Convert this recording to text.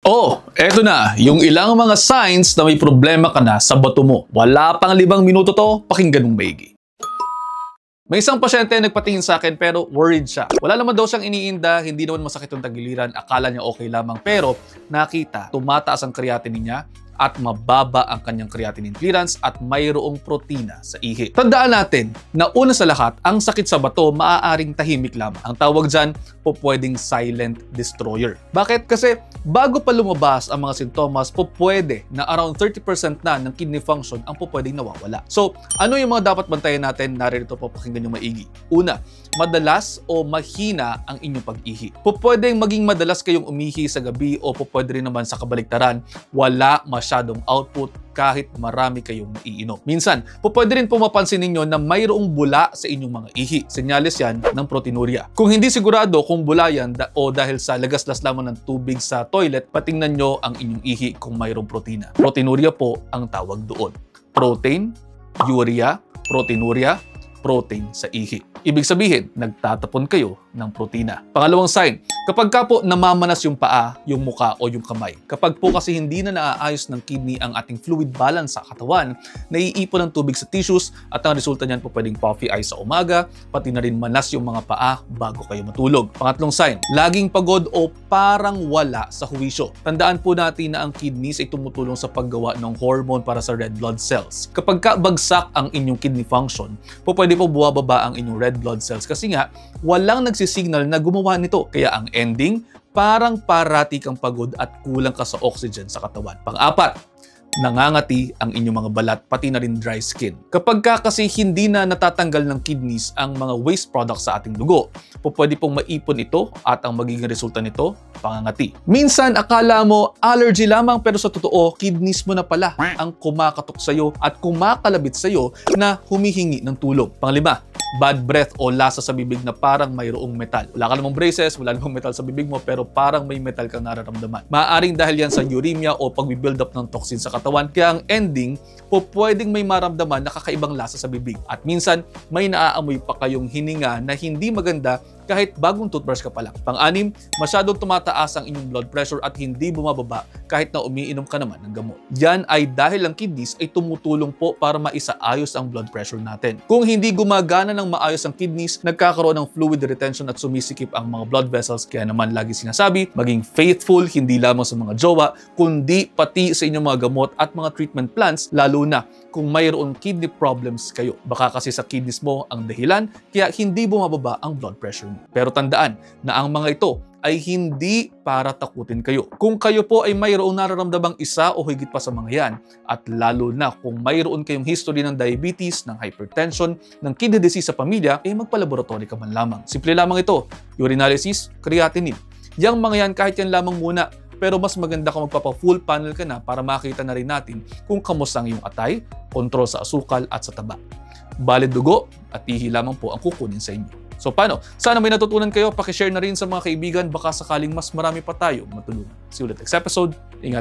Oh, eto na, yung ilang mga signs na may problema ka na sa bato mo. Wala pang 5 minuto to, pakinggan mong maigi. May isang pasyente nagpatingin sa akin pero worried siya. Wala naman daw siyang iniinda, hindi naman masakit yung tagiliran, akala niya okay lamang. Pero nakita, tumataas ang creatinine niya at mababa ang kanyang creatinine clearance at mayroong protina sa ihi. Tandaan natin na una sa lahat, ang sakit sa bato maaaring tahimik lamang. Ang tawag dyan, pwedeng silent destroyer. Bakit? Kasi bago pa lumabas ang mga sintomas, pwede na around 30% na ng kidney function ang pwedeng nawawala. So, ano yung mga dapat bantayan natin? Narito po, pakinggan yung maigi. Una, madalas o mahina ang inyong pag-ihi. Pwedeng maging madalas kayong umihi sa gabi o pwede rin naman sa kabaliktaran, wala masyadong output kahit marami kayong iinom. Minsan, pwede rin pumapansin ninyo na mayroong bula sa inyong mga ihi. Senyales yan ng proteinuria. Kung hindi sigurado kung bula yan o dahil sa lagaslas lamang ng tubig sa toilet, patingnan nyo ang inyong ihi kung mayroong protina. Proteinuria po ang tawag doon. Protein, urea, proteinuria, protein sa ihi. Ibig sabihin, nagtatapon kayo ng protina. Pangalawang sign, kapag ka po namamanas yung paa, yung muka o yung kamay. Kapag po kasi hindi na naaayos ng kidney ang ating fluid balance sa katawan, naiipon ng tubig sa tissues at ang resulta niyan po pwedeng puffy eyes sa umaga, pati na rin manas yung mga paa bago kayo matulog. Pangatlong sign, laging pagod o parang wala sa huwisyo. Tandaan po natin na ang kidneys ay tumutulong sa paggawa ng hormone para sa red blood cells. Kapag ka bagsak ang inyong kidney function, pwede po buwababa ang inyong red blood cells kasi nga walang nagsisignal na gumawa nito. Kaya ang ending, parang parati kang pagod at kulang ka sa oxygen sa katawan. Pang-apat, nangangati ang inyong mga balat, pati na rin dry skin. Kapag kasi hindi na natatanggal ng kidneys ang mga waste products sa ating dugo, pwede pong maipon ito at ang magiging resulta nito, pangangati. Minsan, akala mo allergy lamang pero sa totoo, kidneys mo na pala ang kumakatok sa'yo at kumakalabit sa'yo na humihingi ng tulong. Panglima, bad breath o lasa sa bibig na parang mayroong metal. Wala ka namang braces, wala namang metal sa bibig mo, pero parang may metal kang nararamdaman. Maaaring dahil yan sa uremia o pag-build up ng toxin sa katawan, kaya ang ending, pwedeng may maramdaman na kakaibang lasa sa bibig. At minsan, may naaamoy pa kayong hininga na hindi maganda kahit bagong toothbrush ka pa lang. Pang-anim, masyadong tumataas ang inyong blood pressure at hindi bumababa kahit na umiinom ka naman ng gamot. Yan ay dahil ang kidneys ay tumutulong po para maisaayos ang blood pressure natin. Kung hindi gumagana ng maayos ang kidneys, nagkakaroon ng fluid retention at sumisikip ang mga blood vessels. Kaya naman lagi sinasabi, maging faithful hindi lamang sa mga jowa, kundi pati sa inyong mga gamot at mga treatment plans, lalo na kung mayroong kidney problems kayo. Baka kasi sa kidneys mo ang dahilan, kaya hindi bumababa ang blood pressure mo. Pero tandaan na ang mga ito ay hindi para takutin kayo. Kung kayo po ay mayroong nararamdamang isa o higit pa sa mga yan, at lalo na kung mayroon kayong history ng diabetes, ng hypertension, ng kidney disease sa pamilya, ay magpalaboratory ka man lamang. Simple lamang ito, urinalysis, creatinine. Yang mga yan kahit yan lamang muna, pero mas maganda kung magpapa-full panel ka na para makita na rin natin kung kamusta ang iyong atay, kontrol sa asukal at sa taba. Bale dugo at ihi lamang po ang kukunin sa inyo. So paano? Sana may natutunan kayo, pakishare na rin sa mga kaibigan, baka sakaling mas marami pa tayo matulungan. See you ulit next episode. Ingat!